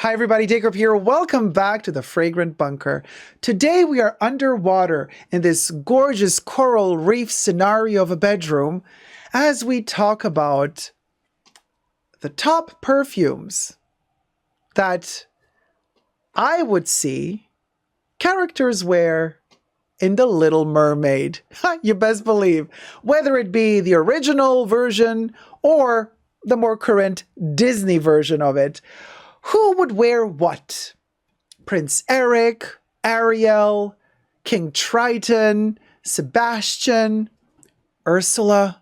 Hi everybody, Dacob here. Welcome back to the Fragrant Bunker. Today we are underwater in this gorgeous coral reef scenario of a bedroom as we talk about the top perfumes that I would see characters wear in the Little Mermaid. You best believe. Whether it be the original version or the more current Disney version of it. Who would wear what? Prince Eric, Ariel, King Triton, Sebastian, Ursula.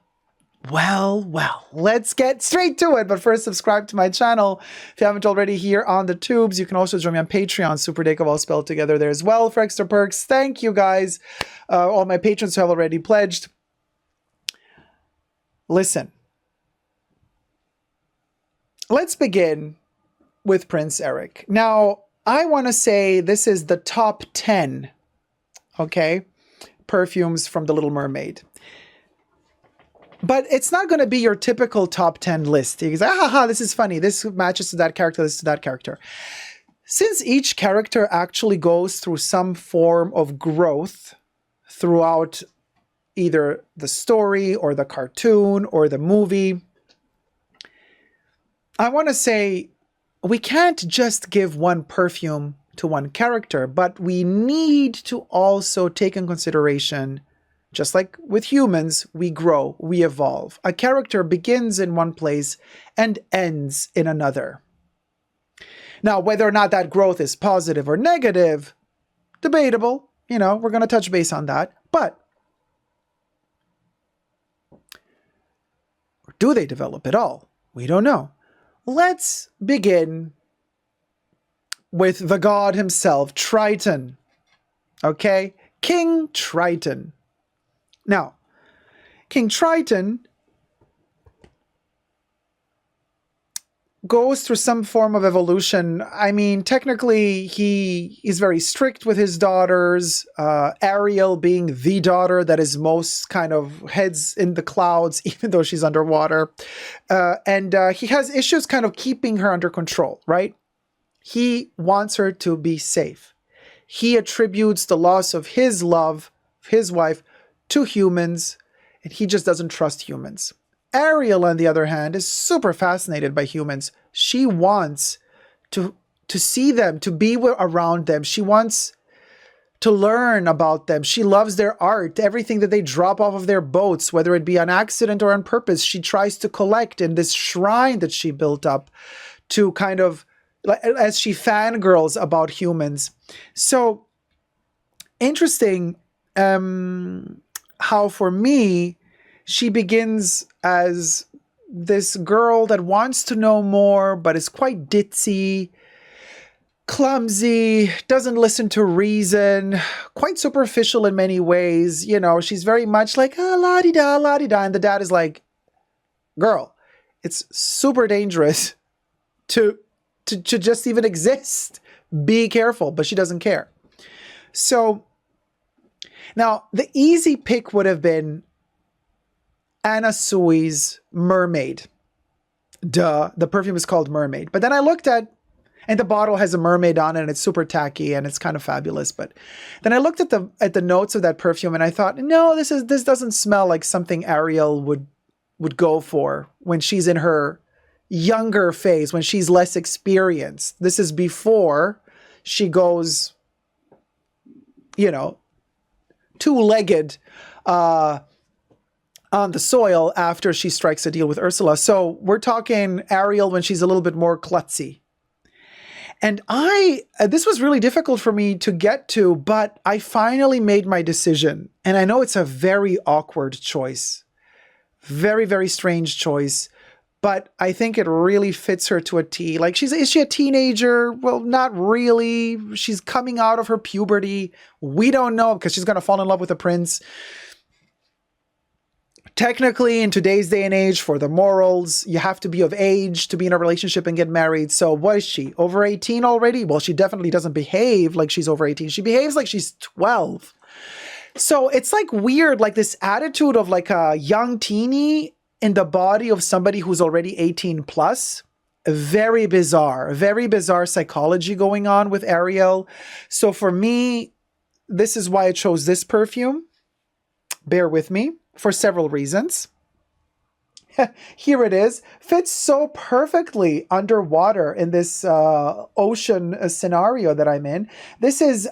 Well, let's get straight to it. But first, subscribe to my channel if you haven't already here on the tubes. You can also join me on Patreon, superdacob all spelled together there as well for extra perks. Thank you guys, all my patrons who have already pledged. Listen, let's begin with Prince Eric. Now, I want to say this is the top 10, okay, perfumes from the Little Mermaid. But it's not going to be your typical top 10 list. You say, this is funny. This matches to that character, this to that character. Since each character actually goes through some form of growth throughout either the story or the cartoon or the movie, I want to say we can't just give one perfume to one character, but we need to also take in consideration, just like with humans, we grow, we evolve. A character begins in one place and ends in another. Now, whether or not that growth is positive or negative, debatable. You know, we're going to touch base on that. But do they develop at all? We don't know. Let's begin with the god himself, Triton. Okay? King Triton. Now, King Triton goes through some form of evolution. I mean, technically, he is very strict with his daughters, Ariel being the daughter that is most kind of heads in the clouds, even though she's underwater. And he has issues kind of keeping her under control, right? He wants her to be safe. He attributes the loss of his love, his wife, to humans, and he just doesn't trust humans. Ariel, on the other hand, is super fascinated by humans. She wants to see them, to be around them. She wants to learn about them. She loves their art, everything that they drop off of their boats, whether it be on accident or on purpose. She tries to collect in this shrine that she built up to kind of, as she fangirls about humans. So, interesting how for me, she begins as this girl that wants to know more, but is quite ditzy, clumsy, doesn't listen to reason, quite superficial in many ways. You know, she's very much like, la-di-da, la-di-da. And the dad is like, girl, it's super dangerous to just even exist. Be careful. But she doesn't care. So now the easy pick would have been Anna Sui's Mermaid. Duh, the perfume is called Mermaid. But then I looked at, and the bottle has a mermaid on it, and it's super tacky, and it's kind of fabulous. But then I looked at the notes of that perfume, and I thought, no, this doesn't smell like something Ariel would go for when she's in her younger phase, when she's less experienced. This is before she goes, you know, two-legged on the soil after she strikes a deal with Ursula. So we're talking Ariel when she's a little bit more klutzy. And this was really difficult for me to get to, but I finally made my decision. And I know it's a very awkward choice. Very, very strange choice. But I think it really fits her to a T. Like, is she a teenager? Well, not really. She's coming out of her puberty. We don't know, because she's going to fall in love with a prince. Technically, in today's day and age, for the morals, you have to be of age to be in a relationship and get married. So what is she? Over 18 already? Well, she definitely doesn't behave like she's over 18. She behaves like she's 12. So it's like weird, like this attitude of like a young teenie in the body of somebody who's already 18 plus. very bizarre psychology going on with Ariel. So for me, this is why I chose this perfume. Bear with me for several reasons. Here it is. Fits so perfectly underwater in this ocean scenario that I'm in. This is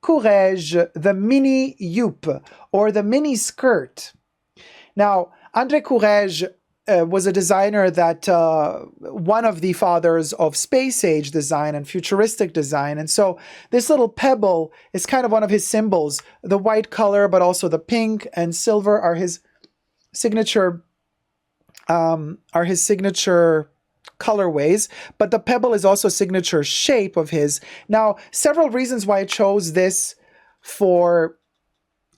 Courage, the mini jupe, or the mini skirt. Now, André Courage was a designer that one of the fathers of space age design and futuristic design. And so this little pebble is kind of one of his symbols. The white color, but also the pink and silver are his signature colorways, but the pebble is also a signature shape of his. Now, several reasons why I chose this for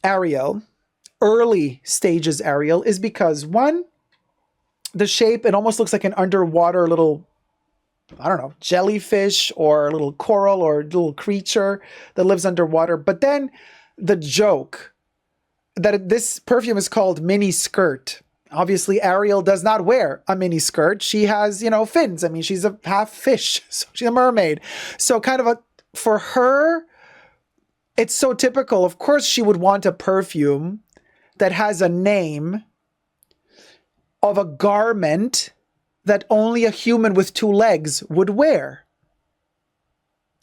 Ariel, early stages Ariel, is because one, the shape, it almost looks like an underwater little, I don't know, jellyfish or a little coral or a little creature that lives underwater. But then the joke that this perfume is called mini skirt. Obviously, Ariel does not wear a mini skirt. She has, fins. I mean, she's a half fish. So she's a mermaid. So kind of for her, it's so typical. Of course, she would want a perfume that has a name of a garment that only a human with two legs would wear.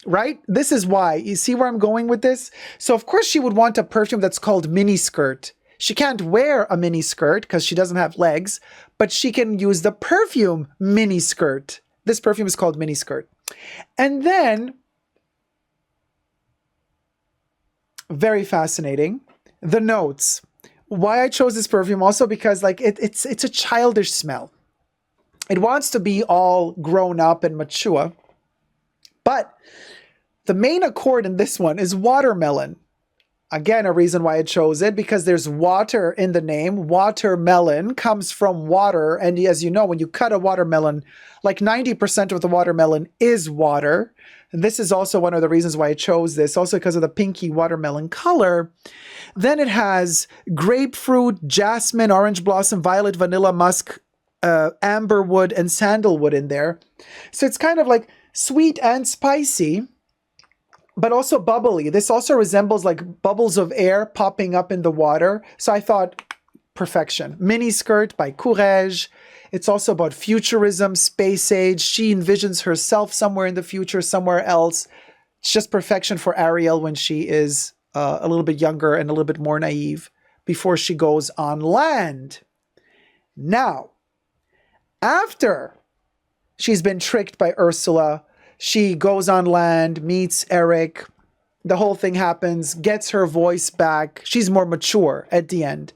Right? This is why. You see where I'm going with this? So of course she would want a perfume that's called mini skirt. She can't wear a mini skirt because she doesn't have legs, but she can use the perfume mini skirt. This perfume is called mini skirt. And then, very fascinating, the notes. Why I chose this perfume also because it's a childish smell. It wants to be all grown up and mature, but the main accord in this one is watermelon. Again, a reason why I chose it, because there's water in the name. Watermelon comes from water. And as you know, when you cut a watermelon, like 90% of the watermelon is water. And this is also one of the reasons why I chose this, also because of the pinky watermelon color. Then it has grapefruit, jasmine, orange blossom, violet, vanilla, musk, amberwood, and sandalwood in there. So it's kind of like sweet and spicy, but also bubbly. This also resembles like bubbles of air popping up in the water. So I thought, perfection. Mini skirt by Courage. It's also about futurism, space age. She envisions herself somewhere in the future, somewhere else. It's just perfection for Ariel when she is a little bit younger and a little bit more naive before she goes on land. Now, after she's been tricked by Ursula, she goes on land, meets Eric. The whole thing happens, gets her voice back. She's more mature at the end.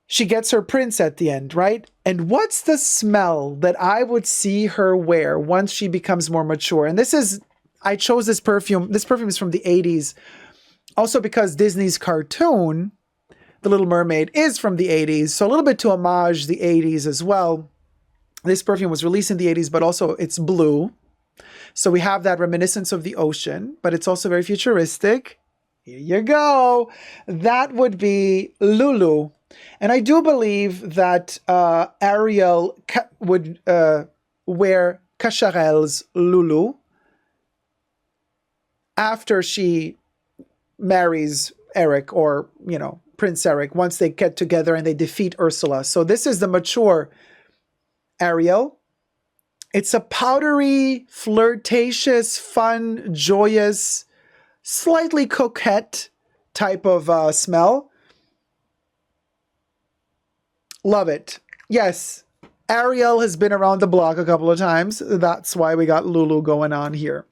She gets her prince at the end, right? And what's the smell that I would see her wear once she becomes more mature? And I chose this perfume. This perfume is from the 80s. Also because Disney's cartoon, The Little Mermaid, is from the 80s. So a little bit to homage the 80s as well. This perfume was released in the 80s, but also it's blue. So we have that reminiscence of the ocean, but it's also very futuristic. Here you go. That would be Lulu. And I do believe that Ariel would wear Cacharel's Lulu after she marries Eric, or, Prince Eric, once they get together and they defeat Ursula. So this is the mature Ariel. It's a powdery, flirtatious, fun, joyous, slightly coquette type of smell. Love it. Yes, Ariel has been around the block a couple of times. That's why we got Lulu going on here.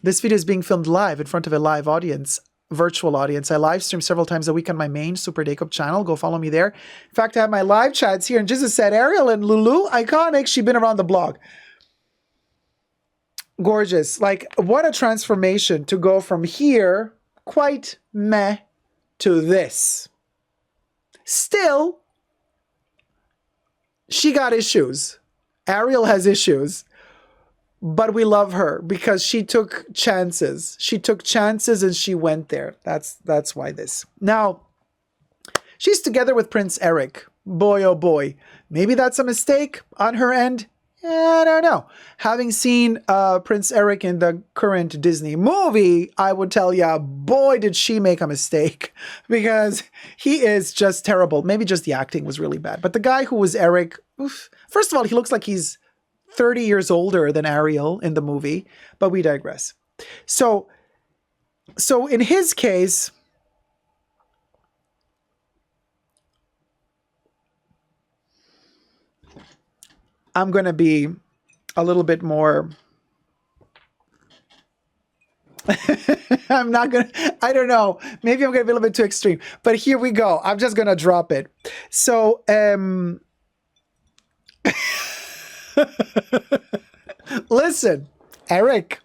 This video is being filmed live in front of a live audience, virtual audience. I live stream several times a week on my main superdacob channel. Go follow me there. In fact, I have my live chats here, and Jesus said, Ariel and Lulu, iconic. She's been around the block. Gorgeous. Like, what a transformation to go from here, quite meh, to this. Still, she got issues. Ariel has issues. But we love her because she took chances. She took chances and she went there. That's why this. Now, she's together with Prince Eric. Boy, oh boy. Maybe that's a mistake on her end. I don't know. Having seen Prince Eric in the current Disney movie, I would tell ya, boy, did she make a mistake because he is just terrible. Maybe just the acting was really bad. But the guy who was Eric, oof, first of all, he looks like he's 30 years older than Ariel in the movie, but we digress. So in his case, I'm going to be a little bit more. I'm not going to, I don't know. Maybe I'm going to be a little bit too extreme, but here we go. I'm just going to drop it. So, listen, Eric,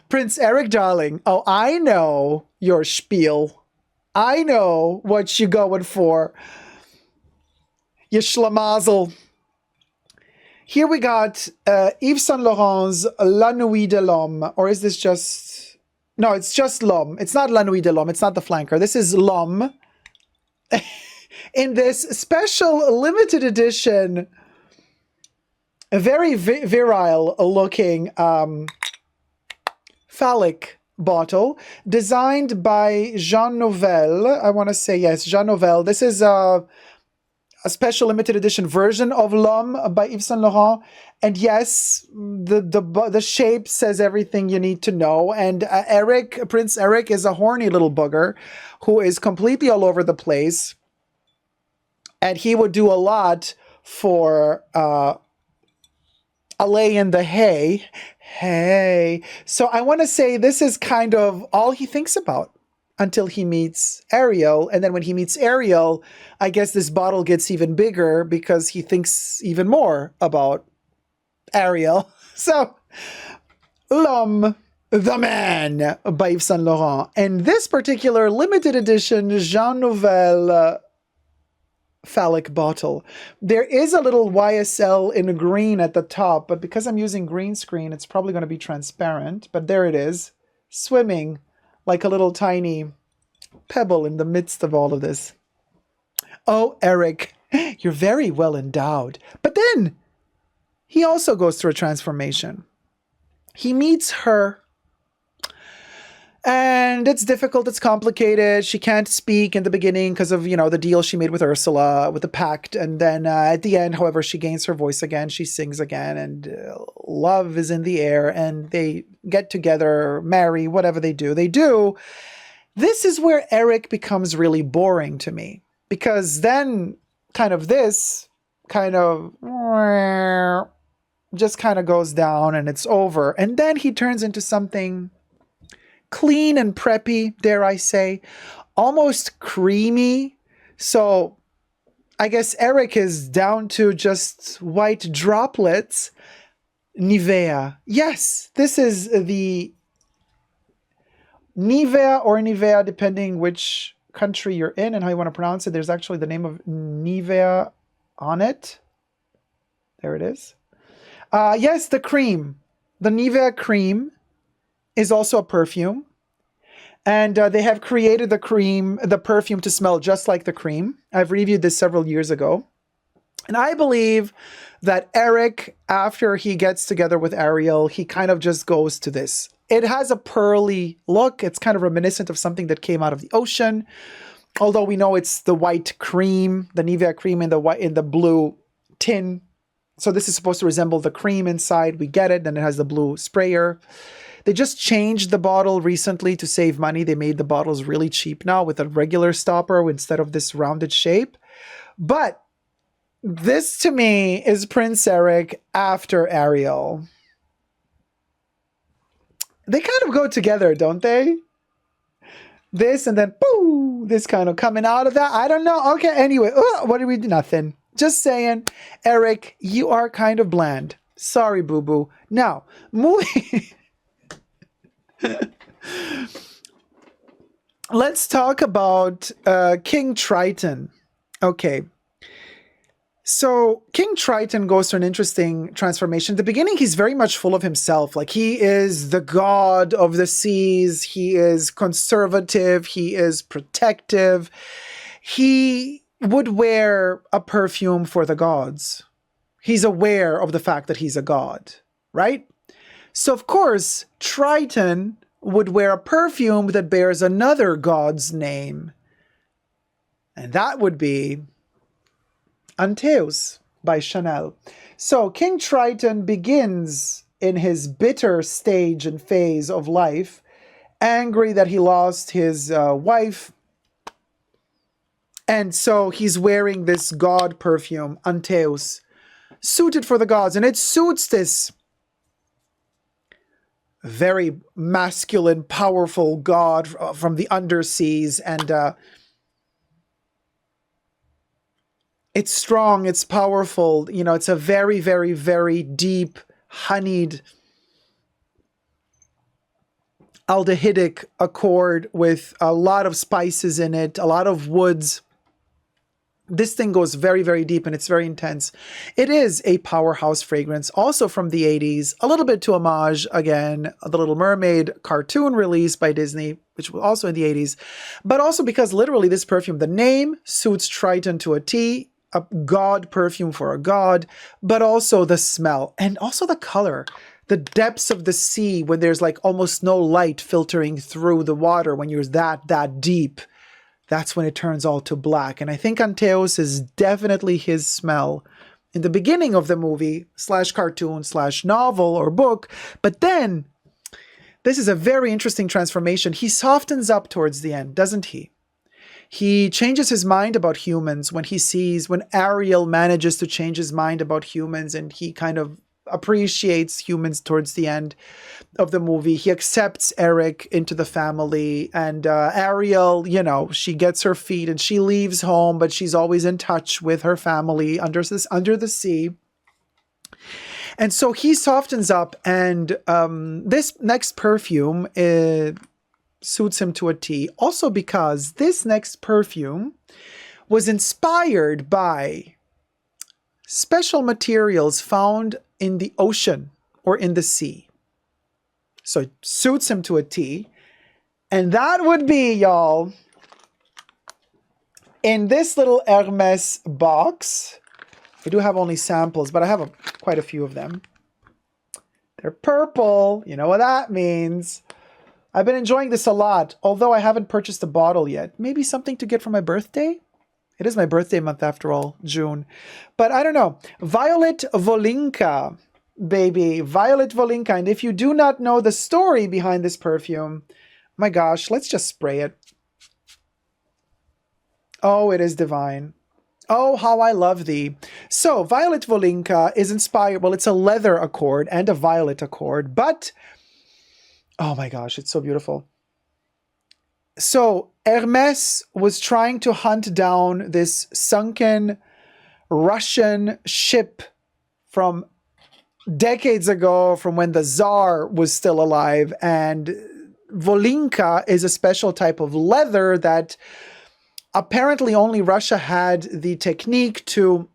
Prince Eric, darling. Oh, I know your spiel. I know what you're going for. You schlamazel. Here we got Yves Saint Laurent's La Nuit de l'Homme. Or is this just... No, it's just L'Homme. It's not La Nuit de l'Homme. It's not the flanker. This is L'Homme. In this special limited edition, a very virile looking phallic bottle designed by Jean Nouvel. I want to say, yes, Jean Nouvel. This is a special limited edition version of L'Homme by Yves Saint Laurent. And yes, the shape says everything you need to know. And Prince Eric is a horny little booger who is completely all over the place. And he would do a lot for a lay in the hay. Hey. So I want to say this is kind of all he thinks about until he meets Ariel. And then when he meets Ariel, I guess this bottle gets even bigger because he thinks even more about Ariel. So, L'Homme, the Man by Yves Saint Laurent. And this particular limited edition Jean Nouvel phallic bottle. There is a little YSL in green at the top, but because I'm using green screen, it's probably going to be transparent. But there it is, swimming like a little tiny pebble in the midst of all of this. Oh, Eric, you're very well endowed. But then he also goes through a transformation. He meets her, and it's difficult, it's complicated. She can't speak in the beginning because of, the deal she made with Ursula, with the pact. And then at the end, however, she gains her voice again. She sings again, and love is in the air, and they get together, marry, whatever they do. This is where Eric becomes really boring to me, because then this just kind of goes down and it's over. And then he turns into something clean and preppy, dare I say, almost creamy. So I guess Eric is down to just white droplets. Nivea. Yes, this is the Nivea or Nivea, depending which country you're in and how you want to pronounce it. There's actually the name of Nivea on it. There it is. Yes, the cream. The Nivea cream is also a perfume. And they have created the perfume to smell just like the cream. I've reviewed this several years ago. And I believe that Eric, after he gets together with Ariel, he kind of just goes to this. It has a pearly look. It's kind of reminiscent of something that came out of the ocean. Although we know it's the white cream, the Nivea cream in the blue tin. So this is supposed to resemble the cream inside. We get it. Then it has the blue sprayer. They just changed the bottle recently to save money. They made the bottles really cheap now with a regular stopper instead of this rounded shape. But this to me is Prince Eric after Ariel. They kind of go together, don't they? This and then, boo, this kind of coming out of that. I don't know. Okay, anyway, what did we do? Nothing. Just saying, Eric, you are kind of bland. Sorry, boo-boo. Now, moving... Let's talk about King Triton. Okay. So King Triton goes through an interesting transformation. At the beginning, he's very much full of himself. Like, he is the god of the seas. He is conservative. He is protective. He would wear a perfume for the gods. he's aware of the fact that he's a god, right? So of course, Triton would wear a perfume that bears another god's name. And that would be Antaeus by Chanel. So King Triton begins in his bitter stage and phase of life, angry that he lost his wife. And so he's wearing this god perfume, Antaeus, suited for the gods. And it suits this very masculine, powerful god from the underseas. And it's strong, it's powerful. You know, it's a very, very, very deep, honeyed, aldehydic accord with a lot of spices in it, a lot of woods. This thing goes very, very deep and it's very intense. It is a powerhouse fragrance, also from the 80s, a little bit to homage, again, the Little Mermaid cartoon release by Disney, which was also in the 80s, but also because literally this perfume, the name suits Triton to a T, a god perfume for a god, but also the smell and also the color. The depths of the sea when there's like almost no light filtering through the water when you're that deep. That's when it turns all to black. And I think Antaeus is definitely his smell in the beginning of the movie / cartoon / novel or book. But then this is a very interesting transformation. He softens up towards the end, doesn't he? He changes his mind about humans when Ariel manages to change his mind about humans, and he kind of appreciates humans towards the end of the movie. He accepts Eric into the family, and Ariel, you know, she gets her feet and she leaves home, but she's always in touch with her family under the sea. And so he softens up, and this next perfume suits him to a T. Also because this next perfume was inspired by special materials found in the ocean or in the sea. So it suits him to a T. And that would be, y'all, in this little Hermes box. I do have only samples, but I have quite a few of them. They're purple. You know what that means. I've been enjoying this a lot, although I haven't purchased a bottle yet. Maybe something to get for my birthday? It is my birthday month after all, June. But I don't know. Violet Volinka, baby. Violet Volinka. And if you do not know the story behind this perfume, my gosh, let's just spray it. Oh, it is divine. Oh, how I love thee. So, Violet Volinka is inspired, well, it's a leather accord and a violet accord, but, oh my gosh, it's so beautiful. So, Hermes was trying to hunt down this sunken Russian ship from decades ago, from when the Tsar was still alive, and Volinka is a special type of leather that apparently only Russia had the technique to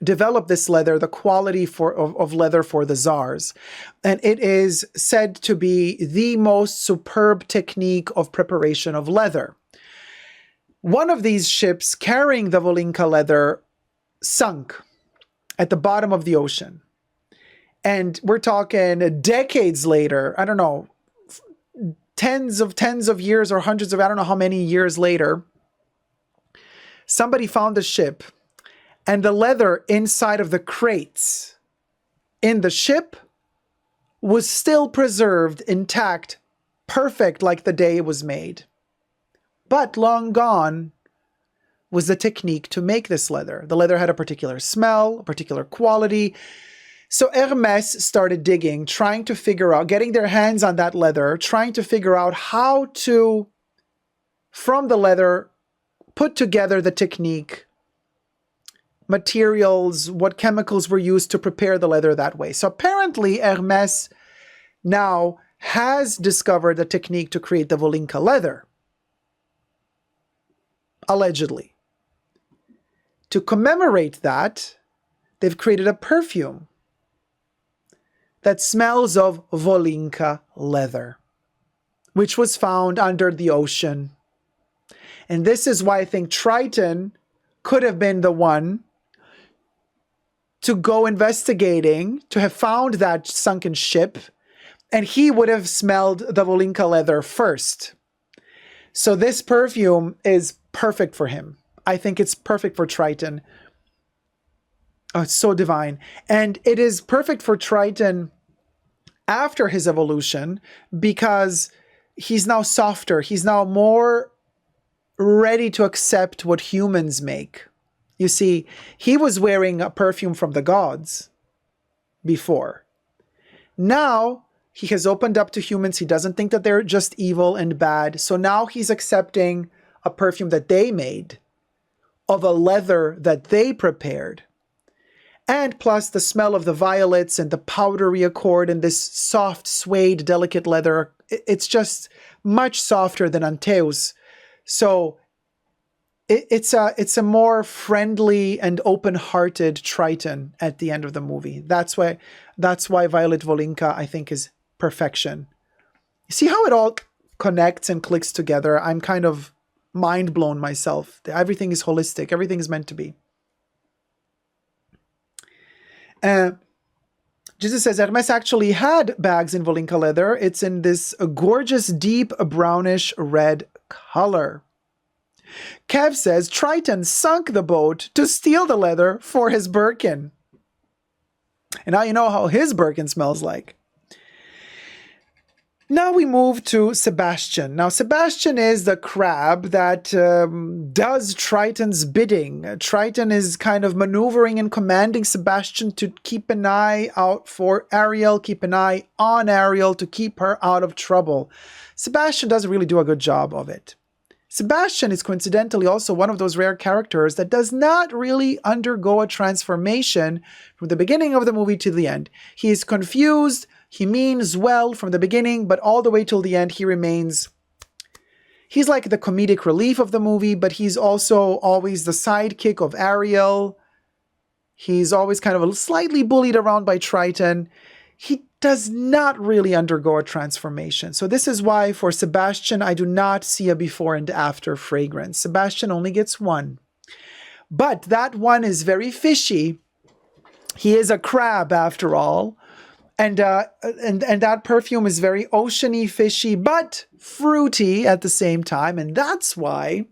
develop this leather, the quality of leather for the Tsars. And it is said to be the most superb technique of preparation of leather. One of these ships carrying the Volinka leather sunk at the bottom of the ocean. And we're talking decades later, I don't know, tens of years or hundreds of, I don't know how many years later, somebody found the ship, and the leather inside of the crates in the ship was still preserved intact, perfect like the day it was made. But long gone was the technique to make this leather. The leather had a particular smell, a particular quality. So Hermes started digging, trying to figure out, getting their hands on that leather, trying to figure out how to, from the leather, put together the technique, materials, what chemicals were used to prepare the leather that way. So apparently Hermes now has discovered a technique to create the Volinka leather. Allegedly. To commemorate that, they've created a perfume that smells of Volinka leather, which was found under the ocean. And this is why I think Triton could have been the one to go investigating, to have found that sunken ship, and he would have smelled the Volinka leather first. So this perfume is perfect for him. I think it's perfect for Triton. Oh, it's so divine. And it is perfect for Triton after his evolution because he's now softer. He's now more ready to accept what humans make. You see, he was wearing a perfume from the gods before. Now he has opened up to humans. He doesn't think that they're just evil and bad. So now he's accepting a perfume that they made of a leather that they prepared. And plus the smell of the violets and the powdery accord and this soft, suede, delicate leather. It's just much softer than Anteus. So it's a more friendly and open-hearted Triton at the end of the movie. That's why Violet Volinka, I think, is perfection. You see how it all connects and clicks together? I'm kind of mind blown myself. Everything is holistic. Everything is meant to be. Jesus says Hermes actually had bags in Volinka leather. It's in this gorgeous, deep, brownish red color. Kev says Triton sunk the boat to steal the leather for his Birkin. And now you know how his Birkin smells like. Now we move to Sebastian. Now Sebastian is the crab that does Triton's bidding. Triton is kind of maneuvering and commanding Sebastian to keep an eye out for Ariel, keep an eye on Ariel to keep her out of trouble. Sebastian doesn't really do a good job of it. Sebastian is coincidentally also one of those rare characters that does not really undergo a transformation from the beginning of the movie to the end. He is confused. He means well from the beginning, but all the way till the end, he remains... He's like the comedic relief of the movie, but he's also always the sidekick of Ariel. He's always kind of slightly bullied around by Triton. He does not really undergo a transformation. So this is why for Sebastian, I do not see a before and after fragrance. Sebastian only gets one. But that one is very fishy. He is a crab after all. And that perfume is very oceany, fishy, but fruity at the same time. And that's why,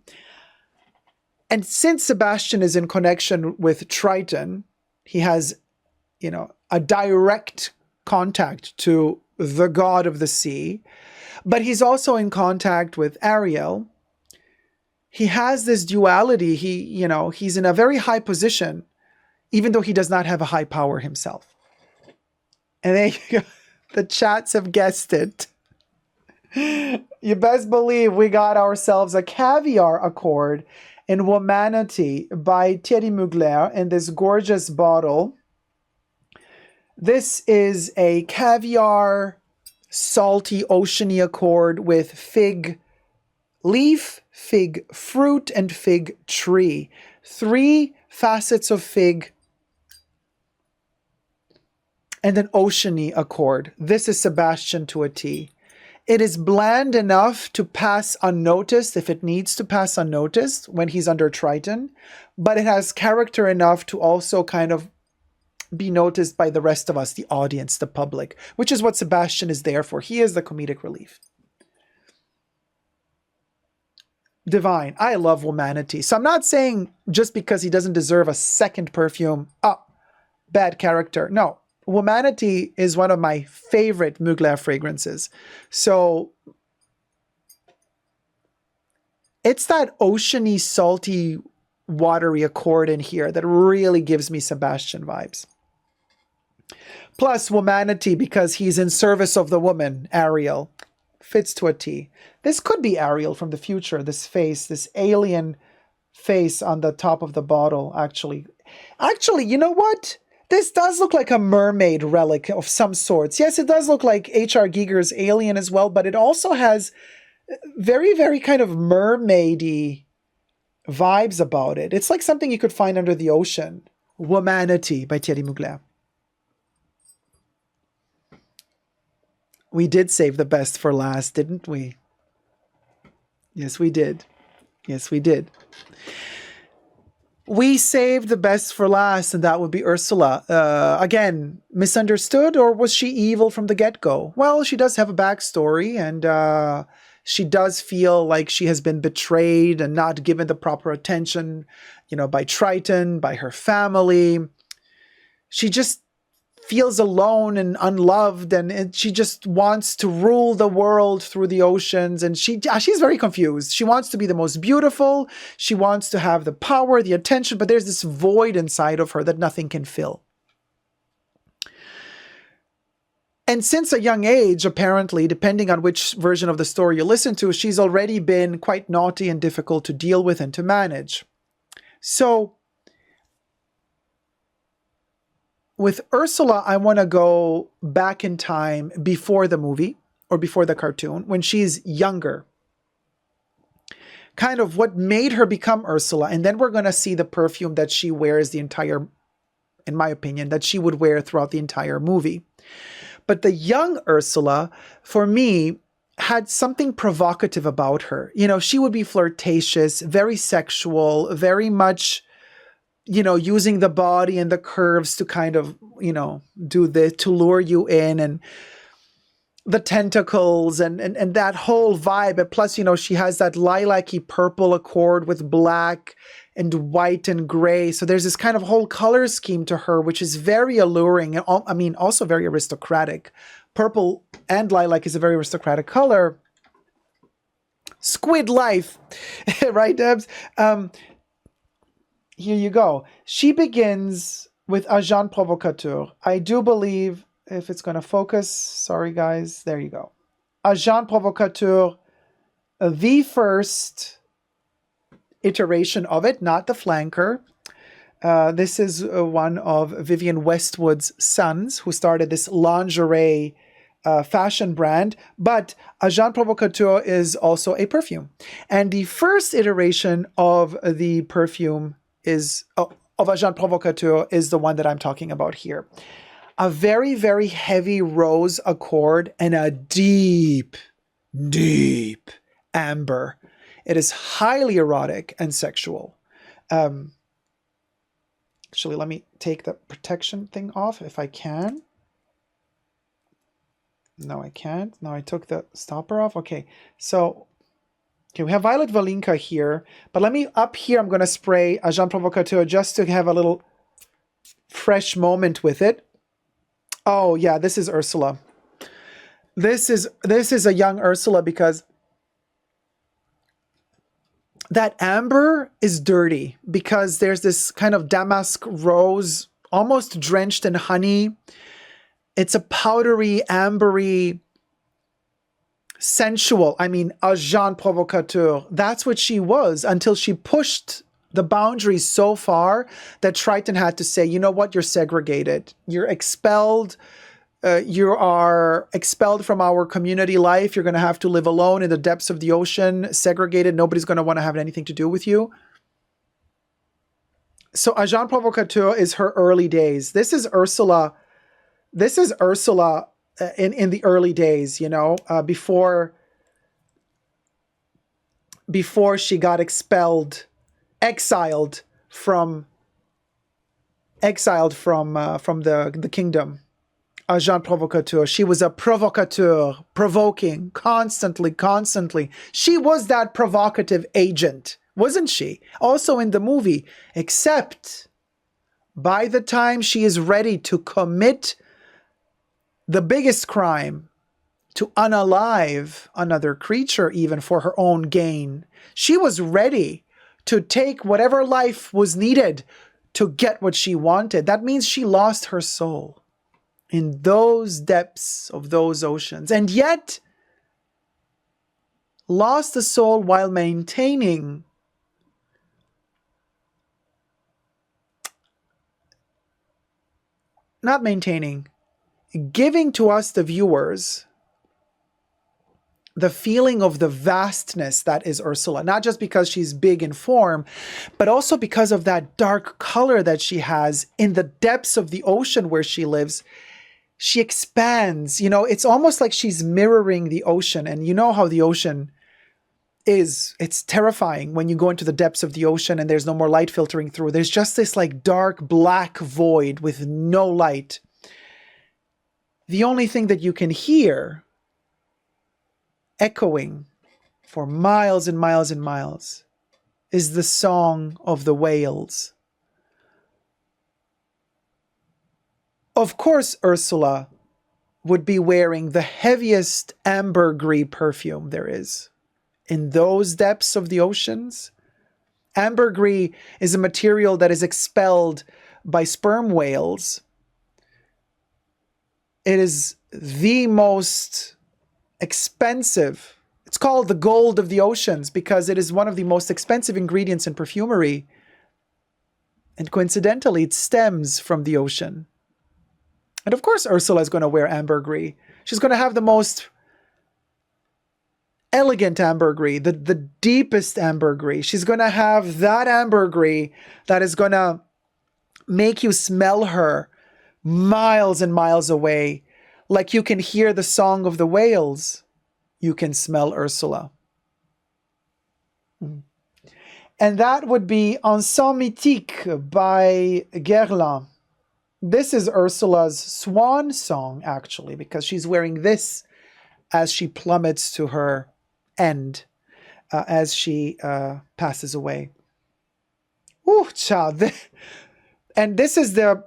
and since Sebastian is in connection with Triton, he has, a direct contact to the god of the sea, but he's also in contact with Ariel. He has this duality. He's in a very high position, even though he does not have a high power himself. And there you go. The chats have guessed it. You best believe we got ourselves a caviar accord in Womanity by Thierry Mugler in this gorgeous bottle. This is a caviar, salty, oceany accord with fig leaf, fig fruit, and fig tree. 3 facets of fig and an oceany accord. This is Sebastian to a T. It is bland enough to pass unnoticed if it needs to pass unnoticed when he's under Triton, but it has character enough to also kind of be noticed by the rest of us, the audience, the public, which is what Sebastian is there for. He is the comedic relief. Divine. I love Womanity. So I'm not saying just because he doesn't deserve a second perfume, bad character. No. Womanity is one of my favorite Mugler fragrances. So it's that oceany, salty, watery accord in here that really gives me Sebastian vibes. Plus Womanity, because he's in service of the woman, Ariel. Fits to a T. This could be Ariel from the future, this face, this alien face on the top of the bottle, actually. Actually, you know what? This does look like a mermaid relic of some sorts. Yes, it does look like H.R. Giger's Alien as well, but it also has very, very kind of mermaidy vibes about it. It's like something you could find under the ocean. Womanity by Thierry Mugler. We did save the best for last, didn't we? Yes, we did. Yes, we did. We saved the best for last, and that would be Ursula. Again, misunderstood, or was she evil from the get-go? Well, she does have a backstory, and she does feel like she has been betrayed and not given the proper attention, by Triton, by her family. She just feels alone and unloved, and she just wants to rule the world through the oceans, and she's very confused. She wants to be the most beautiful, she wants to have the power, the attention, but there's this void inside of her that nothing can fill. And since a young age, apparently, depending on which version of the story you listen to, she's already been quite naughty and difficult to deal with and to manage. So with Ursula, I want to go back in time before the movie or before the cartoon, when she's younger. Kind of what made her become Ursula. And then we're going to see the perfume that she wears in my opinion, that she would wear throughout the entire movie. But the young Ursula, for me, had something provocative about her. She would be flirtatious, very sexual, very much using the body and the curves to kind of, do this, to lure you in, and the tentacles and that whole vibe. And plus, she has that lilac-y purple accord with black and white and gray. So there's this kind of whole color scheme to her, which is very alluring. And also very aristocratic. Purple and lilac is a very aristocratic color. Squid life, right, Debs? Here you go. She begins with Agent Provocateur. I do believe, if it's going to focus, sorry guys, there you go. Agent Provocateur, the first iteration of it, not the flanker. This is one of Vivienne Westwood's sons, who started this lingerie fashion brand, but Agent Provocateur is also a perfume. And the first iteration of the perfume of Agent Provocateur is the one that I'm talking about here. A very, very heavy rose accord and a deep, deep amber. It is highly erotic and sexual. Actually, let me take the protection thing off if I can. No, I can't. No, I took the stopper off. Okay, we have Violet Valinka here, but let me, up here, I'm going to spray Agent Provocateur just to have a little fresh moment with it. Oh yeah, this is Ursula. This is a young Ursula, because that amber is dirty, because there's this kind of damask rose, almost drenched in honey. It's a powdery, ambery, sensual. Agent Provocateur. That's what she was, until she pushed the boundaries so far that Triton had to say, you know what, you're segregated. You're expelled. You are expelled from our community life. You're going to have to live alone in the depths of the ocean, segregated. Nobody's going to want to have anything to do with you. So Agent Provocateur is her early days. This is Ursula. This is Ursula in the early days, before she got exiled from the kingdom. Agent Provocateur. She was a provocateur, provoking constantly. She was that provocative agent, wasn't she? Also in the movie, except by the time she is ready to commit the biggest crime, to unalive another creature even for her own gain, she was ready to take whatever life was needed to get what she wanted. That means she lost her soul in those depths of those oceans, and yet lost the soul while maintaining giving to us, the viewers, the feeling of the vastness that is Ursula, not just because she's big in form, but also because of that dark color that she has in the depths of the ocean where she lives. She expands, it's almost like she's mirroring the ocean. And you know how the ocean it's terrifying when you go into the depths of the ocean and there's no more light filtering through. There's just this like dark black void with no light. The only thing that you can hear echoing for miles and miles and miles is the song of the whales. Of course, Ursula would be wearing the heaviest ambergris perfume there is. In those depths of the oceans, ambergris is a material that is expelled by sperm whales. It is the most expensive. It's called the gold of the oceans because it is one of the most expensive ingredients in perfumery. And coincidentally, it stems from the ocean. And of course, Ursula is going to wear ambergris. She's going to have the most elegant ambergris, the deepest ambergris. She's going to have that ambergris that is going to make you smell her miles and miles away. Like you can hear the song of the whales, you can smell Ursula. And that would be Ensemble Mythique by Guerlain. This is Ursula's swan song, actually, because she's wearing this as she plummets to her end, as she passes away. Ooh, child. And this is the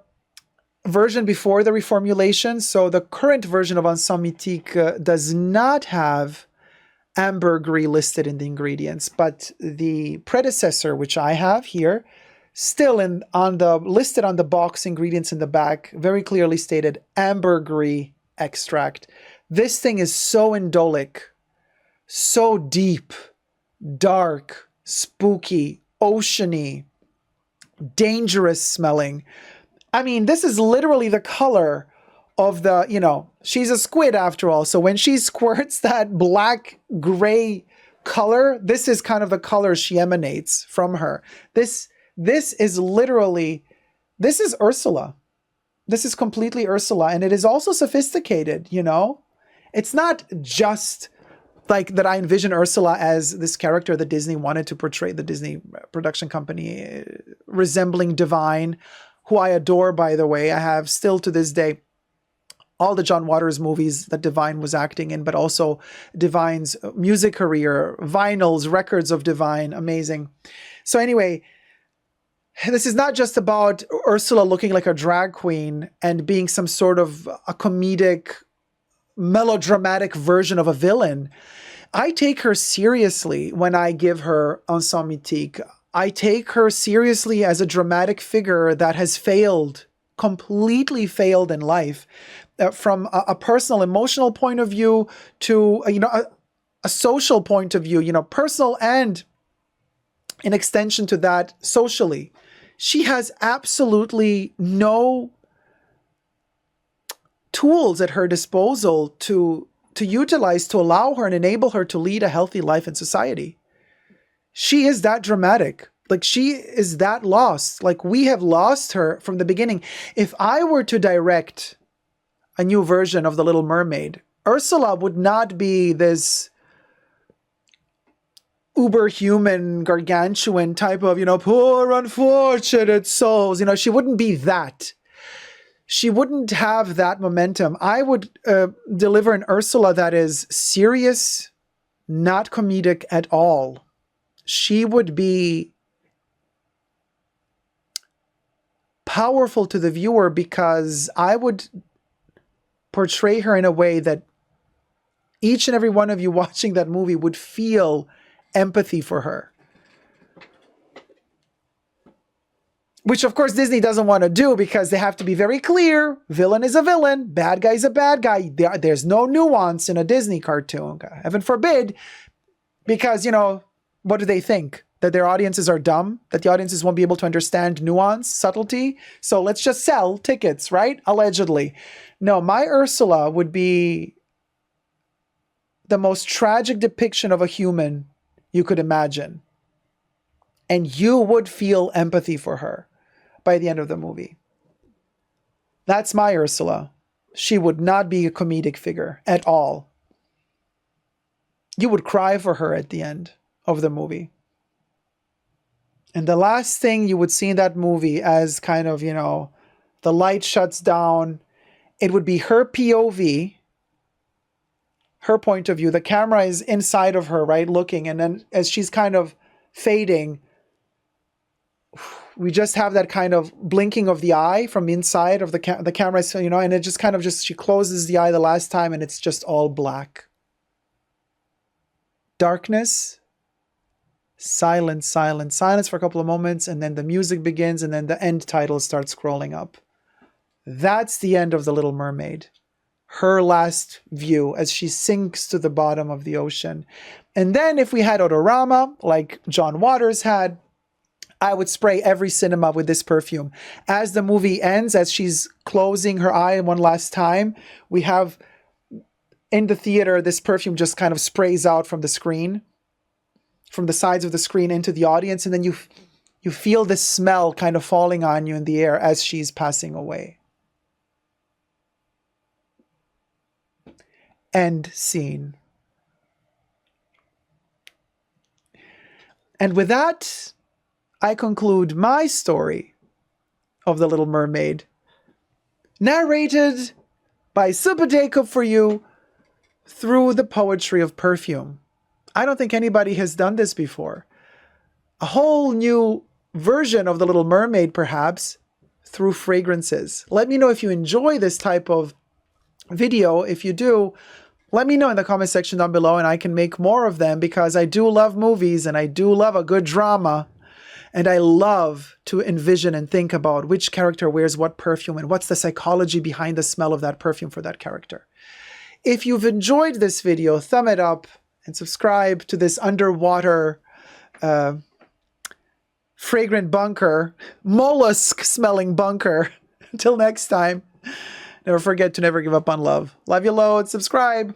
version before the reformulation. So the current version of Ensemble Mythique does not have ambergris listed in the ingredients, but the predecessor, which I have here, still listed on the box ingredients in the back, very clearly stated ambergris extract. This thing is so indolic, so deep, dark, spooky, oceany, dangerous smelling. I mean, this is literally the color of the, she's a squid after all. So when she squirts that black gray color, this is kind of the color she emanates from her. This is Ursula. This is completely Ursula. And it is also sophisticated, It's not just like that I envision Ursula as this character that Disney wanted to portray, the Disney production company, resembling Divine, who I adore, by the way. I have still to this day all the John Waters movies that Divine was acting in, but also Divine's music career, vinyls, records of Divine, amazing. So anyway, this is not just about Ursula looking like a drag queen and being some sort of a comedic, melodramatic version of a villain. I take her seriously when I give her Ensemble Mythique. I take her seriously as a dramatic figure that has failed, completely failed in life, from a personal, emotional point of view to, a social point of view, personal and in extension to that, socially. She has absolutely no tools at her disposal to utilize to allow her and enable her to lead a healthy life in society. She is that dramatic. Like, she is that lost. Like, we have lost her from the beginning. If I were to direct a new version of The Little Mermaid, Ursula would not be this uber-human, gargantuan type of, poor unfortunate souls. She wouldn't be that. She wouldn't have that momentum. I would deliver an Ursula that is serious, not comedic at all. She would be powerful to the viewer because I would portray her in a way that each and every one of you watching that movie would feel empathy for her. Which, of course, Disney doesn't want to do because they have to be very clear. Villain is a villain. Bad guy is a bad guy. There's no nuance in a Disney cartoon. Heaven forbid. Because, what do they think? That their audiences are dumb? That the audiences won't be able to understand nuance, subtlety? So let's just sell tickets, right? Allegedly. No, my Ursula would be the most tragic depiction of a human you could imagine. And you would feel empathy for her by the end of the movie. That's my Ursula. She would not be a comedic figure at all. You would cry for her at the end. of the movie. And the last thing you would see in that movie as kind of, the light shuts down, it would be her POV, her point of view. The camera is inside of her, right, looking. And then as she's kind of fading, we just have that kind of blinking of the eye from inside of the camera, and it just kind of she closes the eye the last time and it's just all black. Darkness, silence, silence, silence for a couple of moments, and then the music begins, and then the end title starts scrolling up. That's the end of The Little Mermaid. Her last view as she sinks to the bottom of the ocean. And then if we had Odorama, like John Waters had, I would spray every cinema with this perfume. As the movie ends, as she's closing her eye one last time, we have in the theater, this perfume just kind of sprays out from the screen, from the sides of the screen into the audience. And then you feel the smell kind of falling on you in the air as she's passing away. End scene. And with that, I conclude my story of The Little Mermaid, narrated by superdacob for you through the poetry of perfume. I don't think anybody has done this before. A whole new version of The Little Mermaid, perhaps, through fragrances. Let me know if you enjoy this type of video. If you do, let me know in the comment section down below and I can make more of them, because I do love movies and I do love a good drama. And I love to envision and think about which character wears what perfume and what's the psychology behind the smell of that perfume for that character. If you've enjoyed this video, thumb it up and subscribe to this underwater fragrant bunker, mollusk smelling bunker. Until next time, never forget to never give up on love. Love you loads. Subscribe.